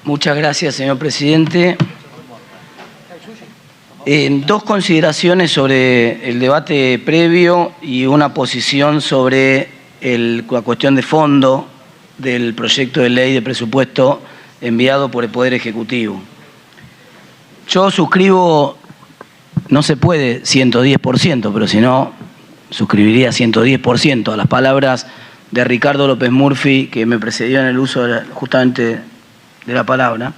Muchas gracias, señor presidente. Dos consideraciones sobre el debate previo y una posición sobre la cuestión de fondo del proyecto de ley de presupuesto enviado por el Poder Ejecutivo. Yo suscribo, no se puede 110%, pero si no, suscribiría 110% a las palabras de Ricardo López Murphy, que me precedió en el uso justamente de la palabra.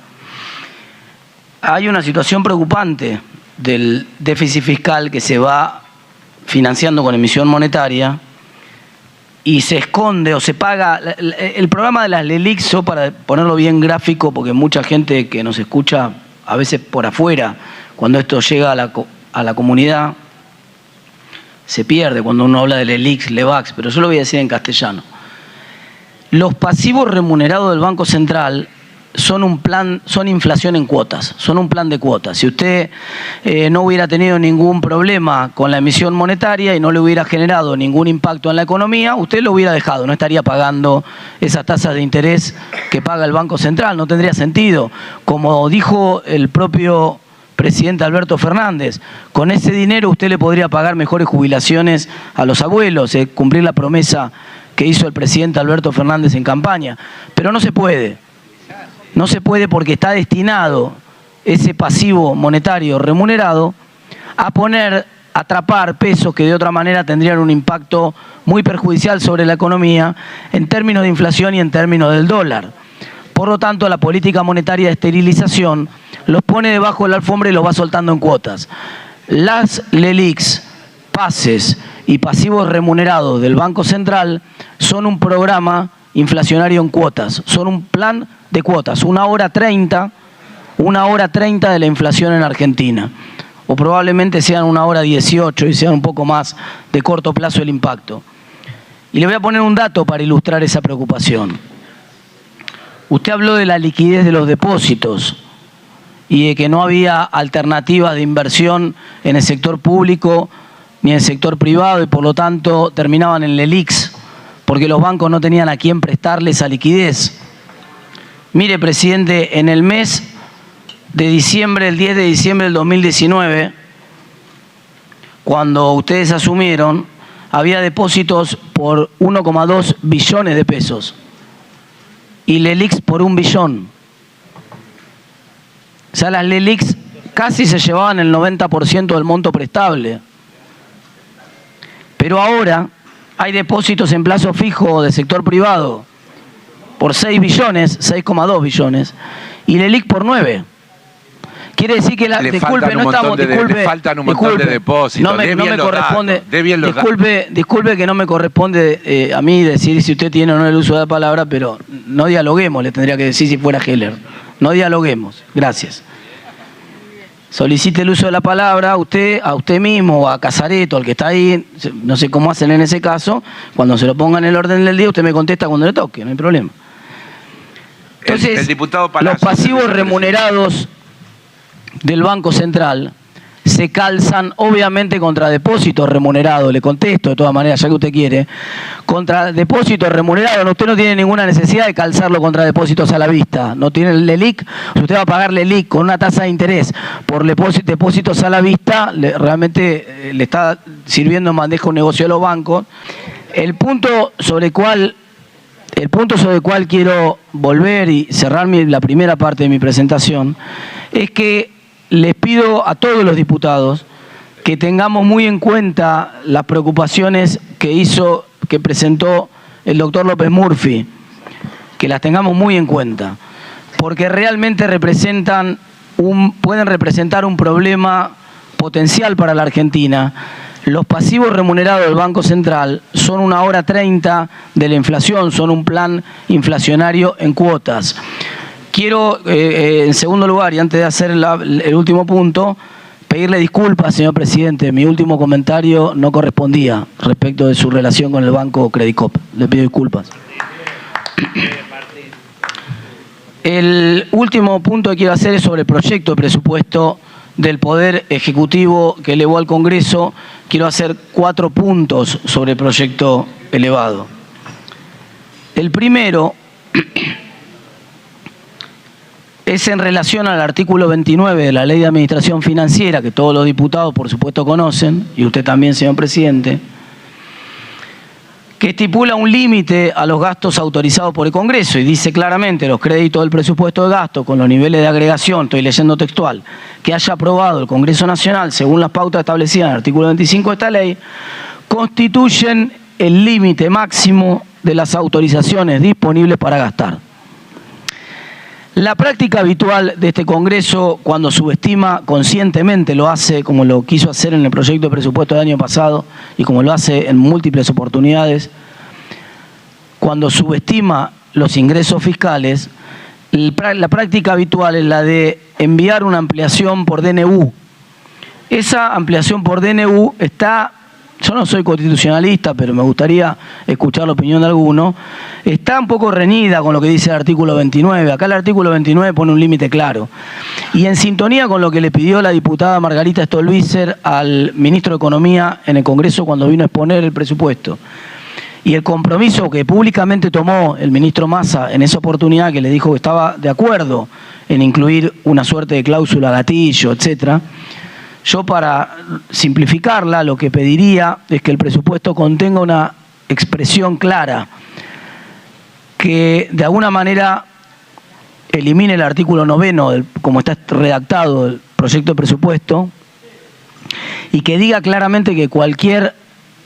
Hay una situación preocupante del déficit fiscal que se va financiando con emisión monetaria y se esconde o se paga. El programa de las LELIQ, para ponerlo bien gráfico, porque mucha gente que nos escucha a veces por afuera, cuando esto llega a la comunidad, se pierde cuando uno habla de LELIQ, LEVAX, pero yo lo voy a decir en castellano. Los pasivos remunerados del Banco Central son inflación en cuotas, son un plan de cuotas. Si usted no hubiera tenido ningún problema con la emisión monetaria y no le hubiera generado ningún impacto en la economía, usted lo hubiera dejado, no estaría pagando esas tasas de interés que paga el Banco Central, no tendría sentido. Como dijo el propio presidente Alberto Fernández, con ese dinero usted le podría pagar mejores jubilaciones a los abuelos, cumplir la promesa que hizo el presidente Alberto Fernández en campaña, pero no se puede. No se puede porque está destinado ese pasivo monetario remunerado a atrapar pesos que de otra manera tendrían un impacto muy perjudicial sobre la economía en términos de inflación y en términos del dólar. Por lo tanto, la política monetaria de esterilización los pone debajo de la alfombra y los va soltando en cuotas. Las LELIQs, pases y pasivos remunerados del Banco Central son un programa inflacionario en cuotas, son un plan de cuotas, 1 hora 30 de la inflación en Argentina, o probablemente sean 1 hora 18 y sean un poco más de corto plazo el impacto. Y le voy a poner un dato para ilustrar esa preocupación. Usted habló de la liquidez de los depósitos y de que no había alternativas de inversión en el sector público ni en el sector privado y por lo tanto terminaban en LELIQs, porque los bancos no tenían a quién prestarle esa liquidez. Mire, presidente, en el mes de diciembre, el 10 de diciembre del 2019, cuando ustedes asumieron, había depósitos por 1,2 billones de pesos y LELIQs por 1 billón. O sea, las LELIQs casi se llevaban el 90% del monto prestable. Pero ahora hay depósitos en plazo fijo del sector privado por 6 billones, 6,2 billones, y LELIQ por 9. Quiere decir que le faltan un montón de depósitos. No me corresponde. Disculpe que no me corresponde a mí decir si usted tiene o no el uso de la palabra, pero no dialoguemos, le tendría que decir si fuera Heller. No dialoguemos. Gracias. Solicite el uso de la palabra a usted mismo o a Casareto, al que está ahí, no sé cómo hacen en ese caso, cuando se lo ponga en el orden del día, usted me contesta cuando le toque, no hay problema. Entonces, el diputado Palacio, los pasivos remunerados del Banco Central se calzan obviamente contra depósitos remunerados, le contesto de todas maneras, ya que usted quiere, contra depósitos remunerados. Usted no tiene ninguna necesidad de calzarlo contra depósitos a la vista, no tiene el LELIQ, usted va a pagar LELIQ con una tasa de interés por depósitos a la vista, realmente le está sirviendo en bandeja un negocio de los bancos. El punto sobre el cual quiero volver y cerrar la primera parte de mi presentación es que les pido a todos los diputados que tengamos muy en cuenta las preocupaciones que presentó el doctor López Murphy, que las tengamos muy en cuenta, porque realmente pueden representar un problema potencial para la Argentina. Los pasivos remunerados del Banco Central son 1 hora 30 de la inflación, son un plan inflacionario en cuotas. Quiero, en segundo lugar, y antes de hacer el último punto, pedirle disculpas, señor presidente. Mi último comentario no correspondía respecto de su relación con el banco Credicop. Le pido disculpas. El último punto que quiero hacer es sobre el proyecto de presupuesto del Poder Ejecutivo que elevó al Congreso. Quiero hacer 4 puntos sobre el proyecto elevado. El primero es en relación al artículo 29 de la Ley de Administración Financiera, que todos los diputados, por supuesto, conocen, y usted también, señor presidente, que estipula un límite a los gastos autorizados por el Congreso y dice claramente los créditos del presupuesto de gasto con los niveles de agregación, estoy leyendo textual, que haya aprobado el Congreso Nacional según las pautas establecidas en el artículo 25 de esta ley, constituyen el límite máximo de las autorizaciones disponibles para gastar. La práctica habitual de este Congreso, cuando subestima conscientemente, lo hace como lo quiso hacer en el proyecto de presupuesto del año pasado y como lo hace en múltiples oportunidades, cuando subestima los ingresos fiscales, la práctica habitual es la de enviar una ampliación por DNU. Esa ampliación por DNU está... Yo no soy constitucionalista, pero me gustaría escuchar la opinión de alguno. Está un poco reñida con lo que dice el artículo 29. Acá el artículo 29 pone un límite claro. Y en sintonía con lo que le pidió la diputada Margarita Stolbizer al ministro de Economía en el Congreso cuando vino a exponer el presupuesto. Y el compromiso que públicamente tomó el ministro Massa en esa oportunidad, que le dijo que estaba de acuerdo en incluir una suerte de cláusula gatillo, etcétera. Yo, para simplificarla, lo que pediría es que el presupuesto contenga una expresión clara que de alguna manera elimine el artículo 9, como está redactado el proyecto de presupuesto, y que diga claramente que cualquier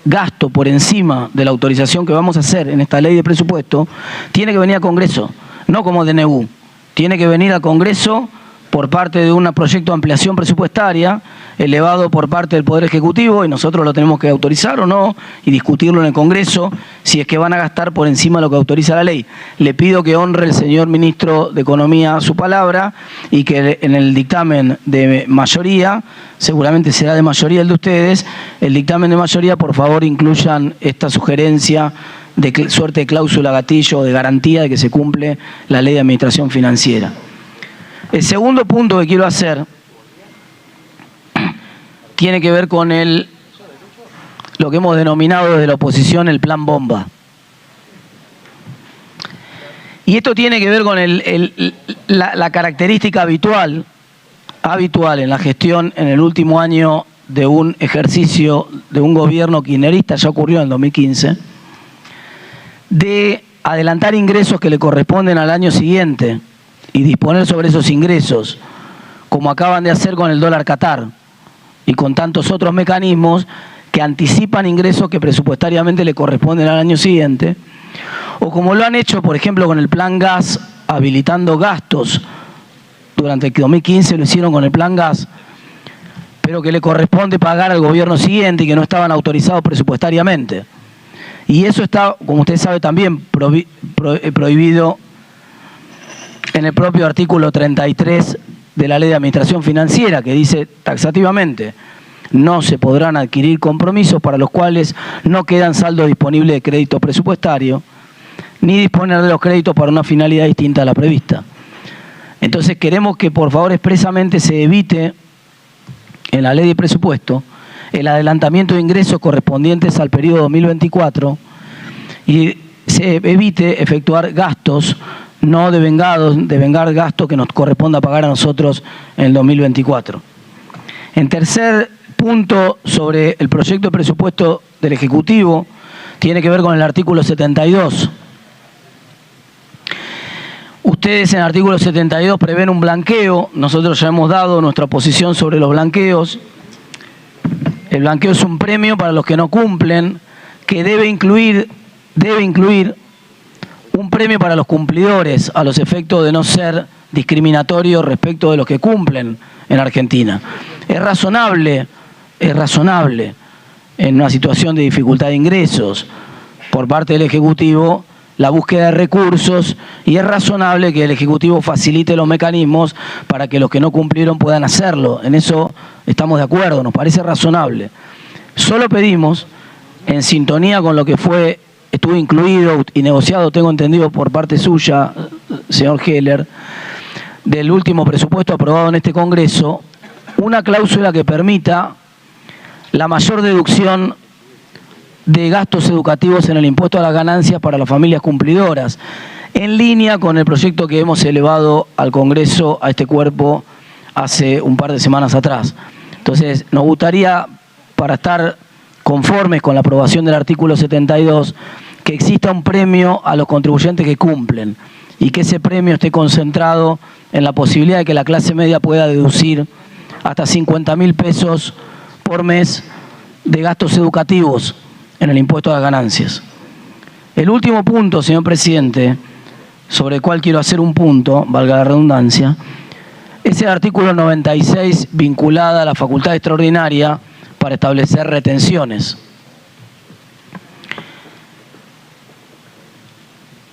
gasto por encima de la autorización que vamos a hacer en esta ley de presupuesto tiene que venir al Congreso, no como DNU, tiene que venir al Congreso por parte de un proyecto de ampliación presupuestaria elevado por parte del Poder Ejecutivo y nosotros lo tenemos que autorizar o no y discutirlo en el Congreso si es que van a gastar por encima de lo que autoriza la ley. Le pido que honre el señor ministro de Economía su palabra y que en el dictamen de mayoría, seguramente será de mayoría el de ustedes, el dictamen de mayoría por favor incluyan esta sugerencia de suerte de cláusula gatillo o de garantía de que se cumple la Ley de Administración Financiera. El segundo punto que quiero hacer tiene que ver con lo que hemos denominado desde la oposición el plan bomba. Y esto tiene que ver con la característica habitual en la gestión en el último año de un ejercicio de un gobierno kirchnerista, ya ocurrió en el 2015, de adelantar ingresos que le corresponden al año siguiente y disponer sobre esos ingresos, como acaban de hacer con el dólar Qatar y con tantos otros mecanismos que anticipan ingresos que presupuestariamente le corresponden al año siguiente, o como lo han hecho, por ejemplo, con el plan gas, habilitando gastos. Durante el 2015 lo hicieron con el plan gas, pero que le corresponde pagar al gobierno siguiente y que no estaban autorizados presupuestariamente. Y eso está, como usted sabe, también prohibido en el propio artículo 33 de la Ley de Administración Financiera, que dice taxativamente: no se podrán adquirir compromisos para los cuales no quedan saldos disponibles de crédito presupuestario, ni disponer de los créditos para una finalidad distinta a la prevista. Entonces queremos que por favor expresamente se evite en la ley de presupuesto el adelantamiento de ingresos correspondientes al periodo 2024 y se evite efectuar gastos no devengar gastos que nos corresponda pagar a nosotros en el 2024. En tercer punto, sobre el proyecto de presupuesto del Ejecutivo, tiene que ver con el artículo 72. Ustedes en el artículo 72 prevén un blanqueo, nosotros ya hemos dado nuestra posición sobre los blanqueos. El blanqueo es un premio para los que no cumplen, que debe incluir un premio para los cumplidores, a los efectos de no ser discriminatorio respecto de los que cumplen en Argentina. Es razonable en una situación de dificultad de ingresos por parte del Ejecutivo la búsqueda de recursos y es razonable que el Ejecutivo facilite los mecanismos para que los que no cumplieron puedan hacerlo. En eso estamos de acuerdo, nos parece razonable. Solo pedimos, en sintonía con lo que estuvo incluido y negociado, tengo entendido, por parte suya, señor Heller, del último presupuesto aprobado en este Congreso, una cláusula que permita la mayor deducción de gastos educativos en el impuesto a las ganancias para las familias cumplidoras. en línea con el proyecto que hemos elevado al Congreso, a este cuerpo, hace un par de semanas atrás. Entonces, nos gustaría, para estar conformes con la aprobación del artículo 72, que exista un premio a los contribuyentes que cumplen y que ese premio esté concentrado en la posibilidad de que la clase media pueda deducir hasta 50.000 pesos por mes de gastos educativos en el impuesto a las ganancias. El último punto, señor presidente, sobre el cual quiero hacer un punto, valga la redundancia, es el artículo 96 vinculada a la facultad extraordinaria para establecer retenciones.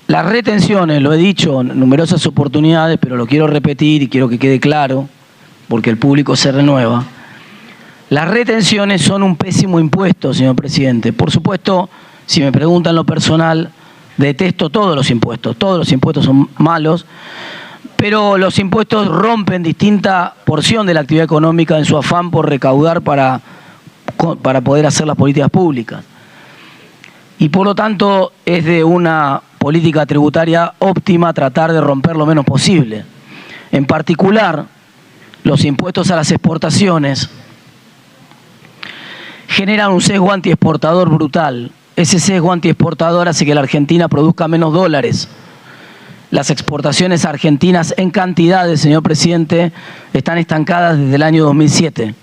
Las retenciones, lo he dicho en numerosas oportunidades, pero lo quiero repetir y quiero que quede claro, porque el público se renueva. Las retenciones son un pésimo impuesto, señor presidente. Por supuesto, si me preguntan lo personal, detesto todos los impuestos son malos, pero los impuestos rompen distinta porción de la actividad económica en su afán por recaudar para poder hacer las políticas públicas. Y por lo tanto es de una política tributaria óptima tratar de romper lo menos posible. En particular, los impuestos a las exportaciones generan un sesgo antiexportador brutal. Ese sesgo antiexportador hace que la Argentina produzca menos dólares. Las exportaciones argentinas en cantidades, señor presidente, están estancadas desde el año 2007.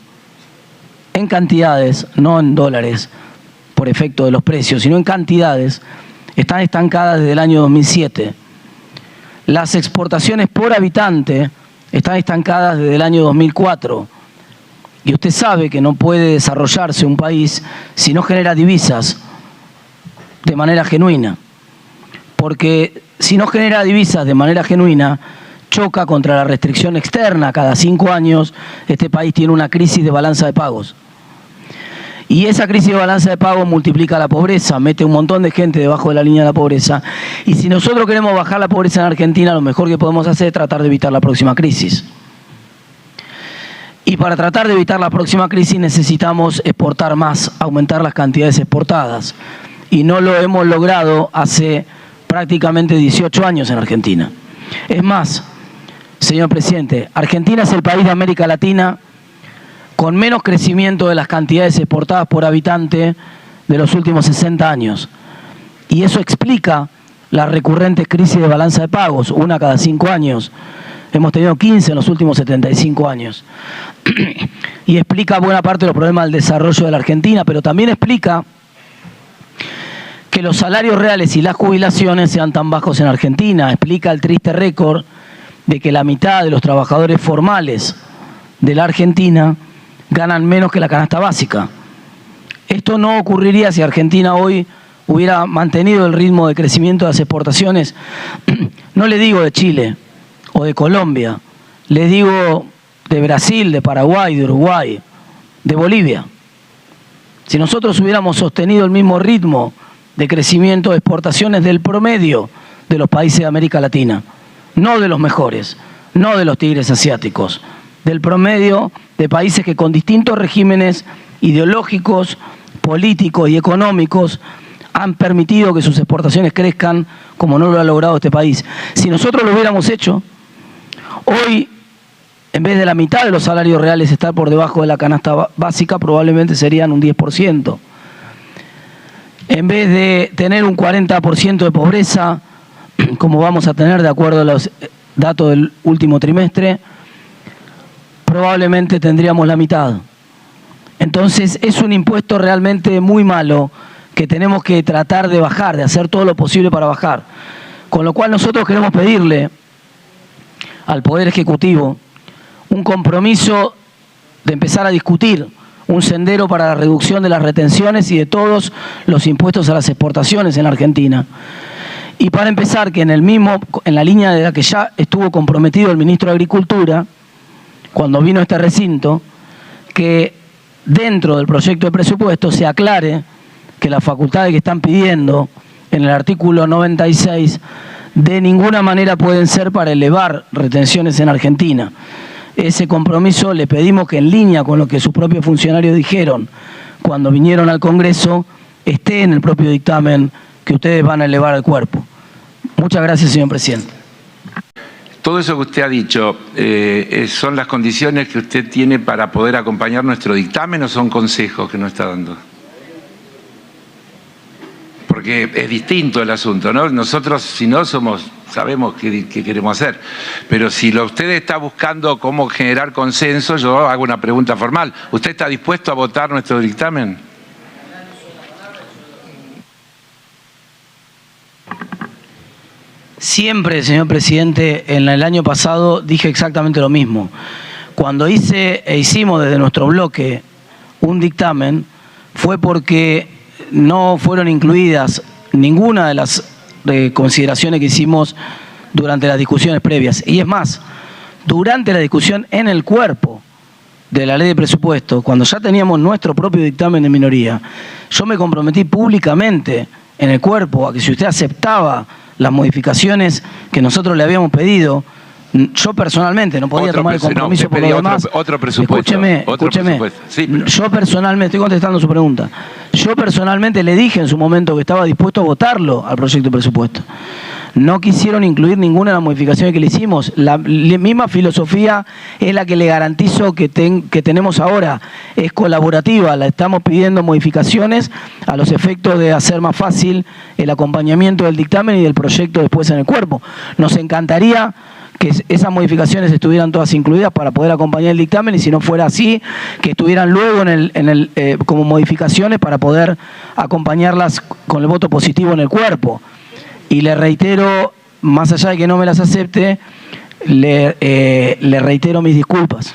En cantidades, no en dólares, por efecto de los precios, sino en cantidades, están estancadas desde el año 2007. Las exportaciones por habitante están estancadas desde el año 2004. Y usted sabe que no puede desarrollarse un país si no genera divisas de manera genuina. Porque si no genera divisas de manera genuina, choca contra la restricción externa. Cada 5 años este país tiene una crisis de balanza de pagos. Y esa crisis de balanza de pagos multiplica la pobreza, mete un montón de gente debajo de la línea de la pobreza. Y si nosotros queremos bajar la pobreza en Argentina, lo mejor que podemos hacer es tratar de evitar la próxima crisis. Y para tratar de evitar la próxima crisis necesitamos exportar más, aumentar las cantidades exportadas. Y no lo hemos logrado hace prácticamente 18 años en Argentina. Es más, señor presidente, Argentina es el país de América Latina con menos crecimiento de las cantidades exportadas por habitante de los últimos 60 años. Y eso explica las recurrentes crisis de balanza de pagos, una cada 5 años. Hemos tenido 15 en los últimos 75 años. Y explica buena parte de los problemas del desarrollo de la Argentina, pero también explica que los salarios reales y las jubilaciones sean tan bajos en Argentina. Explica el triste récord de que la mitad de los trabajadores formales de la Argentina ganan menos que la canasta básica. Esto no ocurriría si Argentina hoy hubiera mantenido el ritmo de crecimiento de las exportaciones, no le digo de Chile o de Colombia, le digo de Brasil, de Paraguay, de Uruguay, de Bolivia. Si nosotros hubiéramos sostenido el mismo ritmo de crecimiento de exportaciones del promedio de los países de América Latina, no de los mejores, no de los tigres asiáticos, del promedio de países que con distintos regímenes ideológicos, políticos y económicos han permitido que sus exportaciones crezcan como no lo ha logrado este país. Si nosotros lo hubiéramos hecho, hoy, en vez de la mitad de los salarios reales estar por debajo de la canasta básica, probablemente serían un 10%. En vez de tener un 40% de pobreza, como vamos a tener de acuerdo a los datos del último trimestre, probablemente tendríamos la mitad. Entonces es un impuesto realmente muy malo que tenemos que tratar de bajar, de hacer todo lo posible para bajar. Con lo cual nosotros queremos pedirle al Poder Ejecutivo un compromiso de empezar a discutir un sendero para la reducción de las retenciones y de todos los impuestos a las exportaciones en la Argentina. Y para empezar, que en la línea de la que ya estuvo comprometido el ministro de Agricultura, cuando vino a este recinto, que dentro del proyecto de presupuesto se aclare que las facultades que están pidiendo en el artículo 96 de ninguna manera pueden ser para elevar retenciones en Argentina. Ese compromiso le pedimos que en línea con lo que sus propios funcionarios dijeron cuando vinieron al Congreso, esté en el propio dictamen que ustedes van a elevar al cuerpo. Muchas gracias, señor presidente. Todo eso que usted ha dicho, ¿son las condiciones que usted tiene para poder acompañar nuestro dictamen o son consejos que nos está dando? Porque es distinto el asunto, ¿no? Nosotros, si no, sabemos qué queremos hacer. Pero si usted está buscando cómo generar consenso, yo hago una pregunta formal. ¿Usted está dispuesto a votar nuestro dictamen? Siempre, señor presidente, en el año pasado dije exactamente lo mismo. Cuando hicimos desde nuestro bloque un dictamen, fue porque no fueron incluidas ninguna de las consideraciones que hicimos durante las discusiones previas. Y es más, durante la discusión en el cuerpo de la ley de presupuesto, cuando ya teníamos nuestro propio dictamen de minoría, yo me comprometí públicamente en el cuerpo a que si usted aceptaba las modificaciones que nosotros le habíamos pedido, yo personalmente no podía tomar el compromiso por lo demás. Otro presupuesto. Escúcheme. Sí, pero... Yo personalmente, estoy contestando su pregunta, yo personalmente le dije en su momento que estaba dispuesto a votarlo al proyecto de presupuesto. No quisieron incluir ninguna de las modificaciones que le hicimos. La misma filosofía es la que le garantizo que tenemos ahora. Es colaborativa, la estamos pidiendo modificaciones a los efectos de hacer más fácil el acompañamiento del dictamen y del proyecto después en el cuerpo. Nos encantaría que esas modificaciones estuvieran todas incluidas para poder acompañar el dictamen y si no fuera así, que estuvieran luego como modificaciones para poder acompañarlas con el voto positivo en el cuerpo. Y le reitero, más allá de que no me las acepte, le reitero mis disculpas.